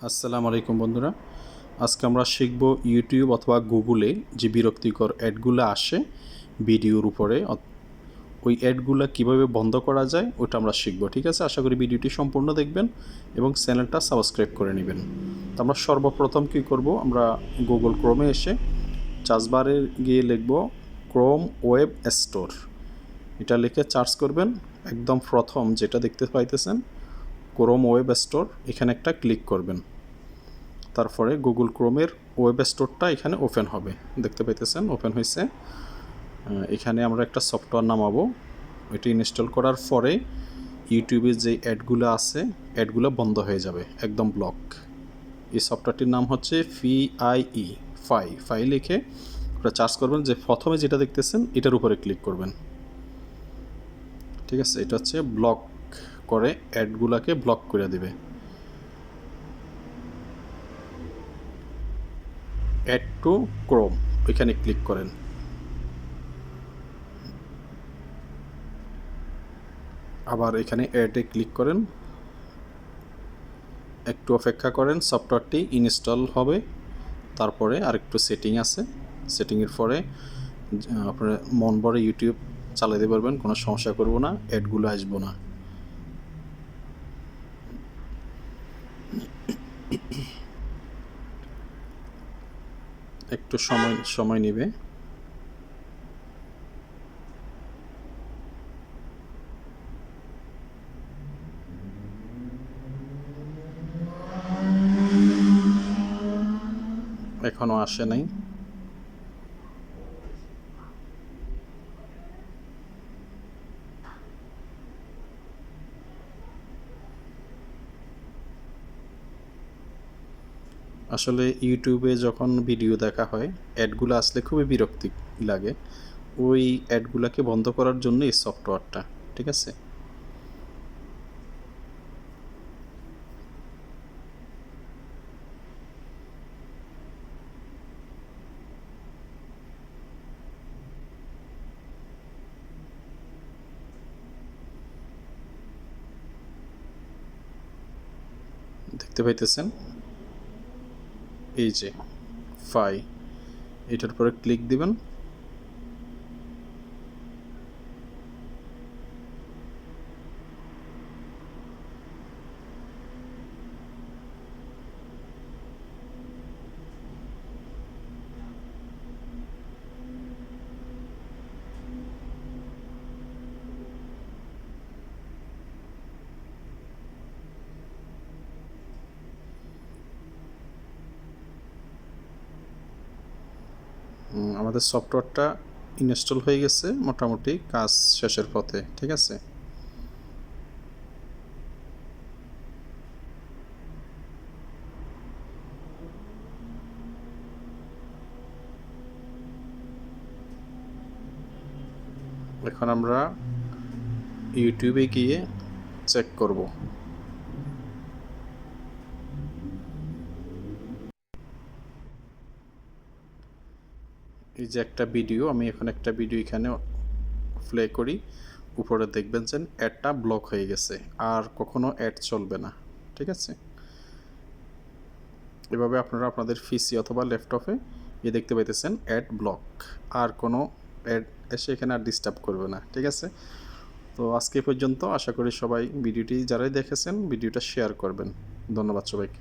আসসালামু আলাইকুম বন্ধুরা, আজকে আমরা শিখব ইউটিউব অথবা গুগলে যে বিরক্তিকর অ্যাডগুলো আসে ভিডিওর উপরে, ওই অ্যাডগুলো কিভাবে বন্ধ করা যায় ওটা আমরা শিখব। ঠিক আছে, আশা করি ভিডিওটি সম্পূর্ণ দেখবেন এবং চ্যানেলটা সাবস্ক্রাইব করে নেবেন। তো আমরা সর্বপ্রথম কী করব, আমরা গুগল ক্রোমে এসে সার্চবারে গিয়ে লিখব ক্রোম ওয়েব স্টোর। এটা লিখে সার্চ করবেন। একদম প্রথম যেটা দেখতে পাইতেছেন ক্রোম ওয়েব স্টোর, এখানে একটা ক্লিক করবেন। তারপরে গুগল ক্রোমের ওয়েব স্টোরটা এখানে ওপেন হবে, দেখতে পাইতেছেন ওপেন হয়েছে। এখানে আমরা একটা সফটওয়্যার নামাবো। এটি ইনস্টল করার পরে ইউটিউবে যে অ্যাডগুলো আছে অ্যাডগুলো বন্ধ হয়ে যাবে, একদম ব্লক। এই সফটওয়্যারটির নাম হচ্ছে ফাই লিখে আপনারা সার্চ করবেন। যে প্রথমে যেটা দেখতেছেন এটার উপরে ক্লিক করবেন। ঠিক আছে, এটা হচ্ছে ব্লক করে, অ্যাডগুলোকে ব্লক করে দিবে। অ্যাড টু ক্রোম ওইখানে ক্লিক করেন। আবার এখানে অ্যাডে ক্লিক করেন, একটু অপেক্ষা করেন, সফটওয়্যারটি ইনস্টল হবে। তারপরে আরেকটু সেটিং আছে, সেটিংয়ের পরে আপনারা মন ভরে ইউটিউব চালাতে পারবেন, কোনো সমস্যা করব না, অ্যাডগুলো আসবো না। একটু সময় নেবে। এখনও আসে নাই। আসলে ইউটিউবে যখন ভিডিও দেখা হয় অ্যাডগুলো আসলে খুবই বিরক্তি লাগে। ওই অ্যাডগুলোকে বন্ধ করার জন্য এই সফটওয়্যারটা। ঠিক আছে, দেখতে পাইতেছেন এই যে ফাই, এটার পরে ক্লিক দিবেন। আমাদের সফটওয়্যারটা ইনস্টল হয়ে গেছে, মোটামুটি কাজ শেষের পথে। ঠিক আছে, এখন আমরা ইউটিউবে গিয়ে চেক করব। এই যে একটা ভিডিও, আমি এখন একটা ভিডিও এখানে প্লে করি, উপরে দেখবেন যে অ্যাডটা ব্লক হয়ে গেছে, আর কখনো অ্যাড চলবে না। ঠিক আছে, এভাবে আপনারা আপনাদের পিসি অথবা ল্যাপটপে দেখতে পাইতেছেন অ্যাড ব্লক, আর কোনো অ্যাড এসে এখানে আর ডিস্টার্ব করবে না। ঠিক আছে, তো আজকে পর্যন্ত। আশা করি সবাই ভিডিওটি যারাই দেখেছেন ভিডিওটা শেয়ার করবেন। ধন্যবাদ সবাইকে।